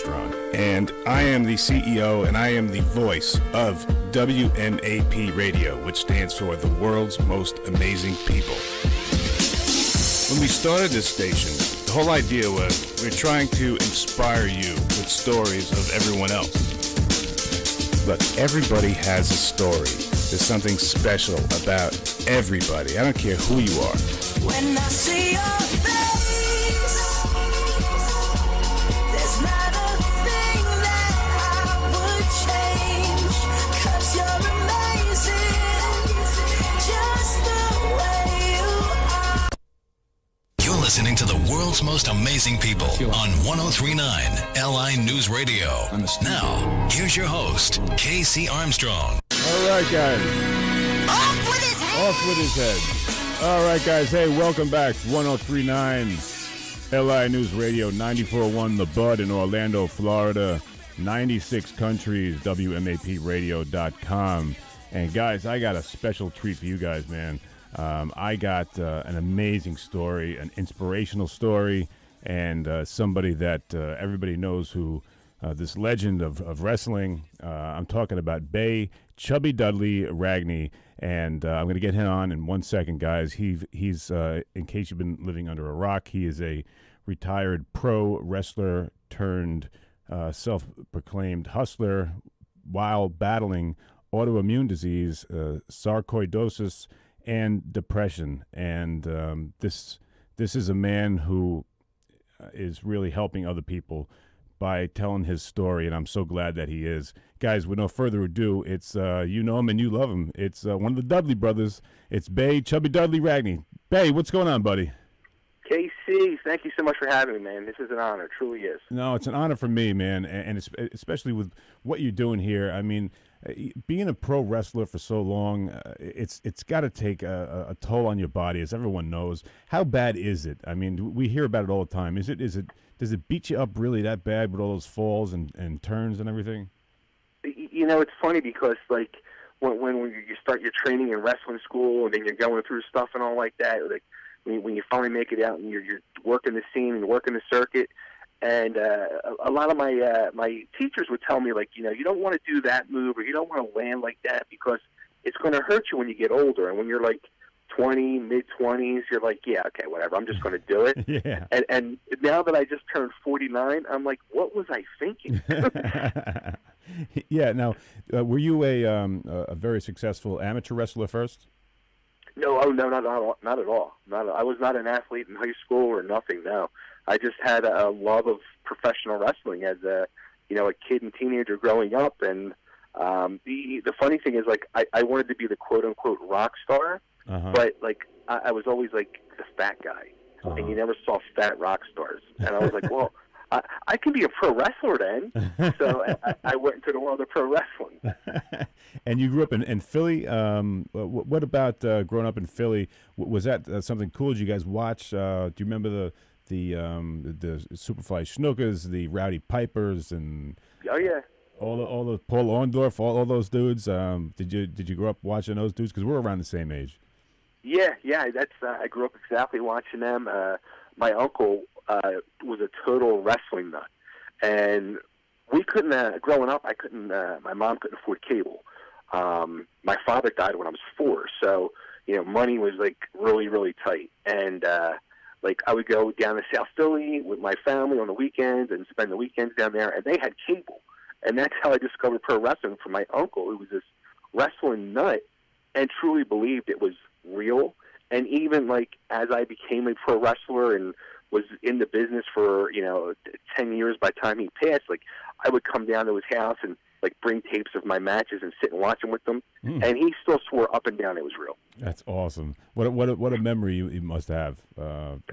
Armstrong, and I am the CEO and I am the voice of WMAP Radio, which stands for the world's most amazing people. When we started this station, the whole idea was we're trying to inspire you with stories of everyone else. Look, everybody has a story. There's something special about everybody. I don't care who you are. When I see your face, there's not a thing that I would change, 'cause you're amazing, just the way you are. You're listening to the world's most amazing people on 103.9 LI News Radio. Now, here's your host, KC Armstrong. All right, guys. Off with his head! Off with his head. All right, guys. Hey, welcome back. 103.9 LI News Radio, 94.1 The Bud in Orlando, Florida, 96 countries, WMAPradio.com. And, guys, I got a special treat for you guys, man. I got an amazing story, an inspirational story, and somebody that everybody knows who this legend of wrestling. I'm talking about Chubby Dudley Ragni, and I'm going to get him on in 1 second, guys. He's in case you've been living under a rock, he is a retired pro wrestler turned self-proclaimed hustler while battling autoimmune disease, sarcoidosis, and depression. And this is a man who is really helping other people by telling his story, and I'm so glad that he is. Guys, with no further ado, it's you know him and you love him. It's one of the Dudley brothers. It's Chubby Dudley Ragni. Bay, what's going on, buddy? KC, thank you so much for having me, man. This is an honor. It truly is. No, it's an honor for me, man, and especially with what you're doing here. I mean, being a pro wrestler for so long, it's got to take a toll on your body, as everyone knows. How bad is it? I mean, we hear about it all the time. Does it beat you up really that bad with all those falls and turns and everything? You know, it's funny because, like, when you start your training in wrestling school and then you're going through stuff and all like that, like, when you finally make it out and you're working the scene and working the circuit, and a lot of my teachers would tell me, like, you know, you don't want to do that move or you don't want to land like that because it's going to hurt you when you get older. And when you're like 20, mid-20s, you're like, yeah, okay, whatever, I'm just going to do it. Yeah. And now that I just turned 49, I'm like, what was I thinking? Yeah. Now, were you a very successful amateur wrestler first? No, not at all. I was not an athlete in high school or nothing. No, I just had a love of professional wrestling as a kid and teenager growing up. And the funny thing is, like, I wanted to be the quote unquote rock star, but like I was always like the fat guy, and you never saw fat rock stars. And I was like, well, I can be a pro wrestler then. So I went into the world of pro wrestling. And you grew up in Philly. What about growing up in Philly? Was that something cool? Did you guys watch? Do you remember the Superfly Schnookers, the Rowdy Pipers, and oh yeah, all the Paul Orndorff, all those dudes? Did you grow up watching those dudes? Because we're around the same age. Yeah. That's I grew up exactly watching them. My uncle was a total wrestling nut, and we couldn't. Growing up, I couldn't. My mom couldn't afford cable. My father died when I was 4, so money was like really, really tight. And like I would go down to South Philly with my family on the weekends and spend the weekends down there, and they had cable, and that's how I discovered pro wrestling from my uncle, who was this wrestling nut and truly believed it was real. And even like as I became a pro wrestler and was in the business for 10 years by the time he passed, like I would come down to his house and like bring tapes of my matches and sit and watch them with them, and he still swore up and down it was real. That's awesome. What a memory you must have.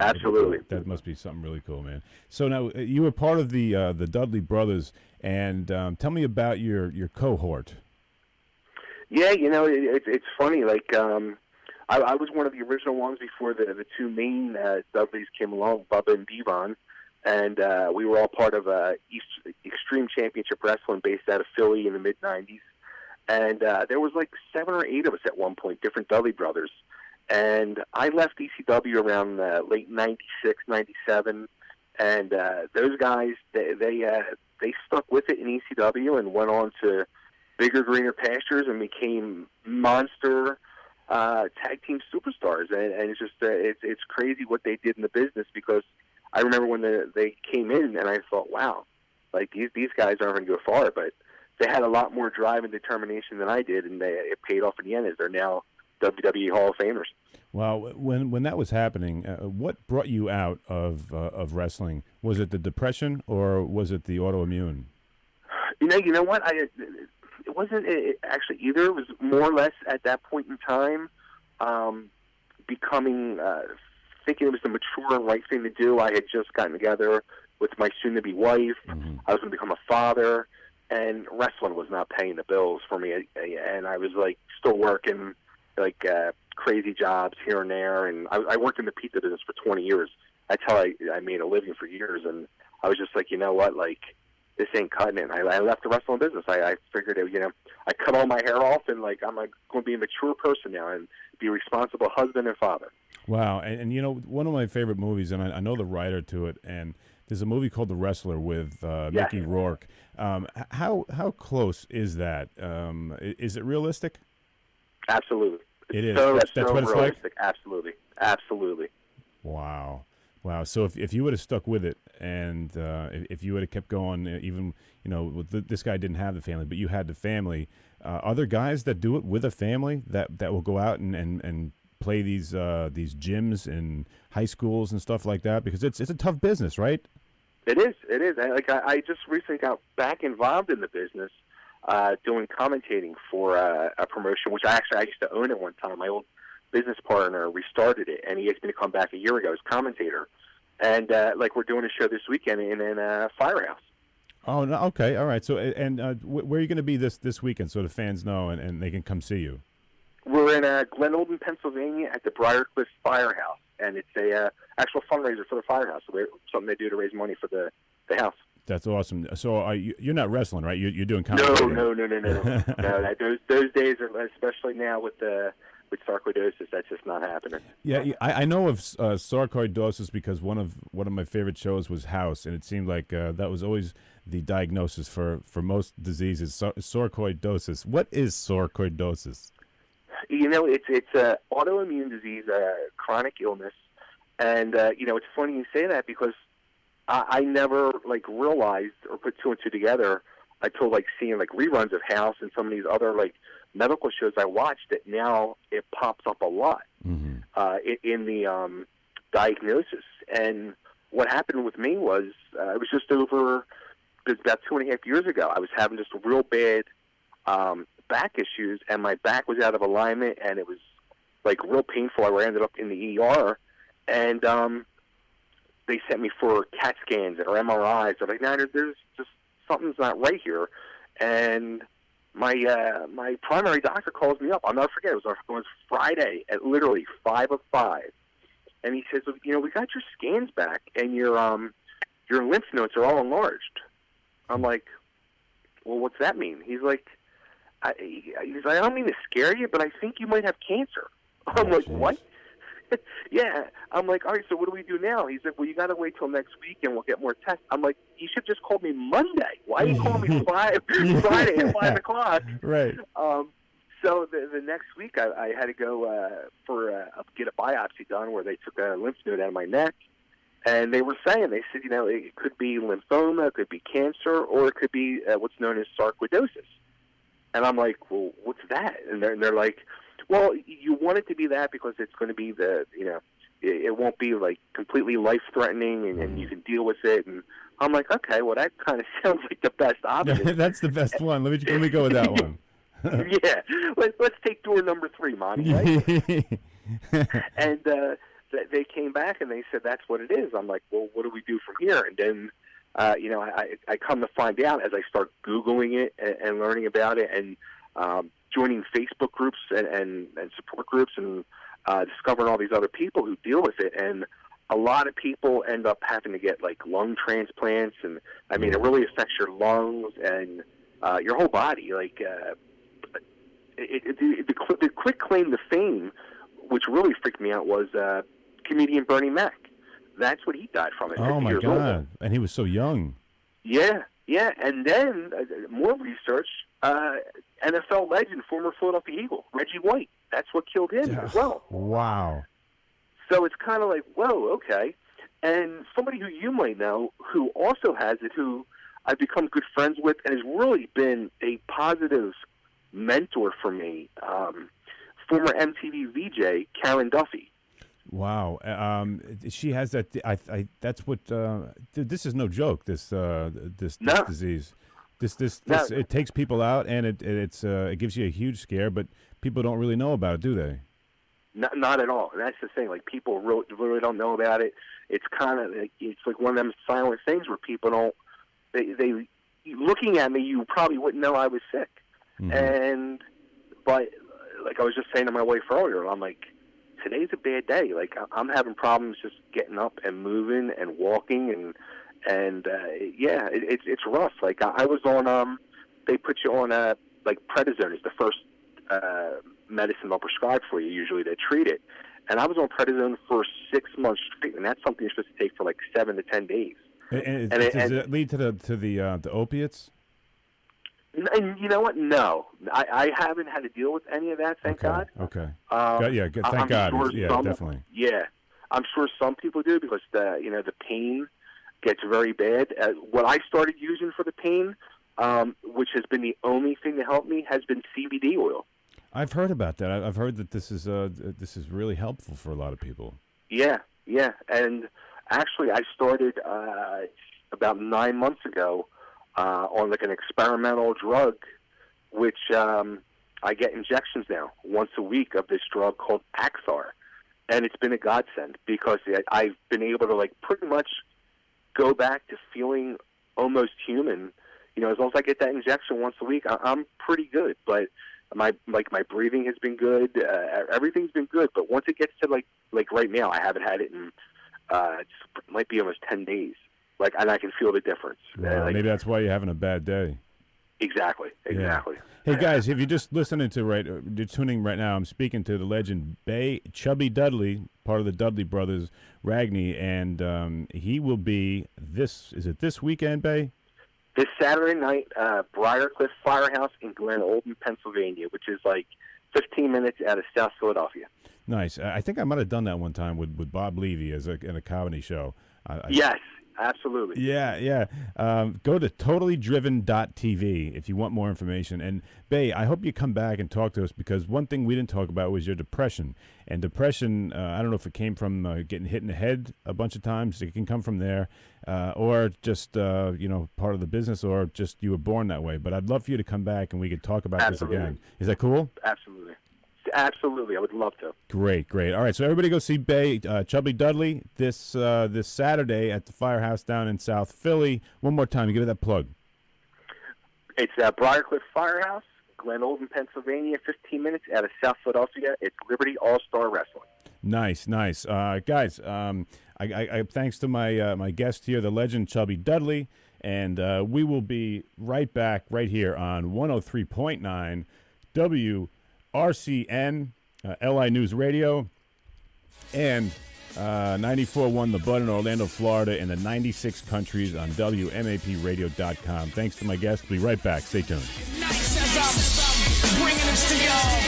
Absolutely, that must be something really cool, man. So now you were part of the Dudley brothers, and tell me about your cohort. Yeah, it's funny. Like I was one of the original ones before the two main Dudleys came along, Bubba and Devon, and we were all part of Extreme Championship Wrestling based out of Philly in the mid-'90s. And there was like 7 or 8 of us at one point, different Dudley brothers. And I left ECW around late '96, '97, and those guys, they they stuck with it in ECW and went on to bigger, greener pastures and became monster tag team superstars. And it's just it's crazy what they did in the business, because I remember when they came in and I thought, wow, like these guys aren't going to go far, but they had a lot more drive and determination than I did, and it paid off in the end as they're now WWE Hall of Famers. Well, when that was happening, what brought you out of wrestling? Was it the depression or was it the autoimmune? You know what? It wasn't actually either. It was more or less at that point in time thinking it was the mature and right thing to do. I had just gotten together with my soon-to-be wife. Mm-hmm. I was going to become a father, and wrestling was not paying the bills for me. And I was like still working like crazy jobs here and there, and I worked in the pizza business for 20 years. That's how I made a living for years, and I was just like, you know what, like, this ain't cutting it. I left the wrestling business. I figured, I cut all my hair off, and like I'm like going to be a mature person now and be a responsible husband and father. Wow, and one of my favorite movies, and I know the writer to it, and there's a movie called The Wrestler with Mickey Rourke. How close is that? Is it realistic? Absolutely. It is. So, That's so what it's realistic. like? Absolutely. Wow. So if you would have stuck with it, and if you would have kept going, even this guy didn't have the family, but you had the family. Are there guys that do it with a family that will go out and play these gyms in high schools and stuff like that? Because it's a tough business, right? It is. I just recently got back involved in the business, doing commentating for a promotion, which I used to own at one time. My old business partner restarted it, and he asked me to come back a year ago as commentator. And we're doing a show this weekend in Firehouse. Oh, no, okay, all right. So, and where are you going to be this weekend, so the fans know and they can come see you? We're in Glen Olden, Pennsylvania, at the Briarcliff Firehouse, and it's a actual fundraiser for the Firehouse. So something they do to raise money for the house. That's awesome. So you're not wrestling, right? You're doing comedy. No. No, those days are, especially now with sarcoidosis, that's just not happening. Yeah, I know of sarcoidosis because one of my favorite shows was House, and it seemed like that was always the diagnosis for most diseases. Sarcoidosis. What is sarcoidosis? It's an autoimmune disease, chronic illness, and it's funny you say that because I never realized or put two and two together until seeing reruns of House and some of these other medical shows I watched. That now it pops up a lot in the diagnosis. And what happened with me was it was just over about 2.5 years ago. I was having just real bad back issues, and my back was out of alignment, and it was real painful. I ended up in the ER, and they sent me for CAT scans or MRIs. They're like, no, there's just something's not right here. And my primary doctor calls me up. I'll never forget. It was Friday at literally 5 of 5, and he says, we got your scans back, and your lymph nodes are all enlarged. I'm like, well, what's that mean? He's like, I don't mean to scare you, but I think you might have cancer. I'm like, what? Yeah. I'm like, all right, so what do we do now? He's like, well, you got to wait till next week and we'll get more tests. I'm like, you should just call me Monday. Why are you calling me Friday at 5 o'clock? Right. So the next week I had to go get a biopsy done where they took a lymph node out of my neck. And they said, it could be lymphoma, it could be cancer, or it could be what's known as sarcoidosis. And I'm like, well, what's that? And they're like, well, you want it to be that because it's going to be it won't be completely life-threatening and you can deal with it. And I'm like, okay, well, that kind of sounds like the best option. That's the best one. Let me go with that one. Yeah, let's take door number 3, Monty, right? And they came back and they said, that's what it is. I'm like, well, what do we do from here? And then I come to find out as I start Googling it and learning about it and joining Facebook groups and support groups and discovering all these other people who deal with it. And a lot of people end up having to get lung transplants. And I mean, it really affects your lungs and your whole body. The quick claim to fame, which really freaked me out, was comedian Bernie Mac. That's what he died from. Oh, my God. And he was so young. Yeah. Yeah, and then more research, NFL legend, former Philadelphia Eagle, Reggie White. That's what killed him as well. Wow. So it's kind of like, whoa, okay. And somebody who you might know who also has it, who I've become good friends with and has really been a positive mentor for me, former MTV VJ, Karen Duffy. Wow. She has that. That's what. This is no joke. This disease. This it takes people out, and it gives you a huge scare. But people don't really know about it, do they? Not at all. And that's the thing. Like, people really don't know about it. It's kind of it's like one of them silent things where people don't. They looking at me, you probably wouldn't know I was sick. Mm-hmm. But like I was just saying to my wife earlier, I'm like, today's a bad day. Like, I'm having problems just getting up and moving and walking, and yeah, it's rough. Like, I was on they put you on like prednisone is the first medicine they'll prescribe for you usually to treat it, and I was on prednisone for 6 months straight, and that's something you're supposed to take for like 7 to 10 days. And does it lead to the opiates? And you know what? No, I haven't had to deal with any of that. Thank God. Okay. Good. Thank God. Sure definitely. Yeah, I'm sure some people do because the pain gets very bad. What I started using for the pain, which has been the only thing to help me, has been CBD oil. I've heard about that. I've heard that this is really helpful for a lot of people. Yeah, and actually, I started about 9 months ago. On like an experimental drug, which I get injections now once a week of this drug called Axar, and it's been a godsend because I've been able to like pretty much go back to feeling almost human. As long as I get that injection once a week, I'm pretty good. But my breathing has been good, everything's been good. But once it gets to like right now, I haven't had it in it might be almost 10 days. Like, and I can feel the difference. Maybe that's why you're having a bad day. Exactly. Yeah. Hey guys, if you're just listening you're tuning right now, I'm speaking to the legend Chubby Dudley, part of the Dudley brothers, Ragni, and he will be this weekend, Bay? This Saturday night, Briarcliff Firehouse in Glen Olden, Pennsylvania, which is like 15 minutes out of South Philadelphia. Nice. I think I might have done that one time with Bob Levy in a comedy show. Yes. Absolutely. Yeah. Go to totallydriven.tv if you want more information. And, Bay, I hope you come back and talk to us because one thing we didn't talk about was your depression. And depression, I don't know if it came from getting hit in the head a bunch of times. It can come from there or just, part of the business or just you were born that way. But I'd love for you to come back and we could talk about this again. Is that cool? Absolutely, I would love to. Great. All right, so everybody go see Bay Chubby Dudley this Saturday at the Firehouse down in South Philly. One more time, give it that plug. It's Briarcliff Firehouse, Glen Olden, Pennsylvania, 15 minutes out of South Philadelphia. It's Liberty All-Star Wrestling. Nice. Guys, I thanks to my guest here, the legend Chubby Dudley, and we will be right back right here on 103.9 WRCN, LI News Radio, and 94.1 The Bud in Orlando, Florida, and the 96 countries on WMAPradio.com. Thanks to my guest. We'll be right back. Stay tuned. Nice as I'm bringing this to y'all.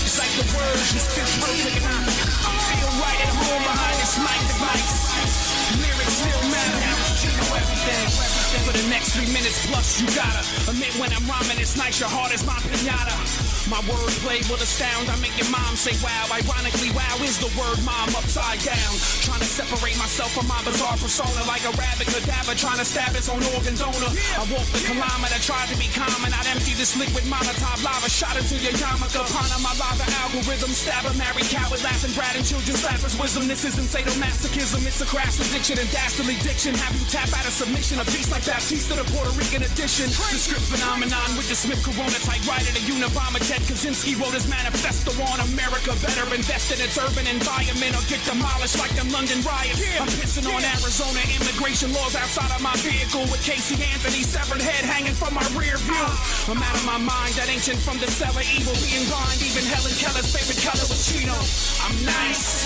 It's like the words you spit perfect. I feel right at home behind this mic device. Lyrics still matter. You know everything. For the next 3 minutes plus, you gotta admit when I'm rhyming, it's nice. Your heart is my pinata. My wordplay will astound. I make your mom say wow. Ironically, wow is the word mom upside down. Trying to separate myself from my bizarre persona like a rabid cadaver trying to stab his own organ donor. I walk the kilometer, tried to be calm, and I'd empty this liquid Molotov lava shot into your yarmulke. Upon my lava algorithm, stab a married coward, laughing, brat, and children slappers wisdom. This isn't sadomasochism, it's a crass addiction and dastardly diction. Have you tap out of submission, a beast like Baptiste to the Puerto Rican edition. The script phenomenon with the Smith Corona typewriter, the Unabomber. Ted Kaczynski wrote his manifesto on America. Better invest in its urban environment or get demolished like them London riots. I'm pissing on Arizona immigration laws outside of my vehicle with Casey Anthony's severed head hanging from my rear view. I'm out of my mind, that ancient from the cellar, evil being blind. Even Helen Keller's favorite color was chino. I'm nice.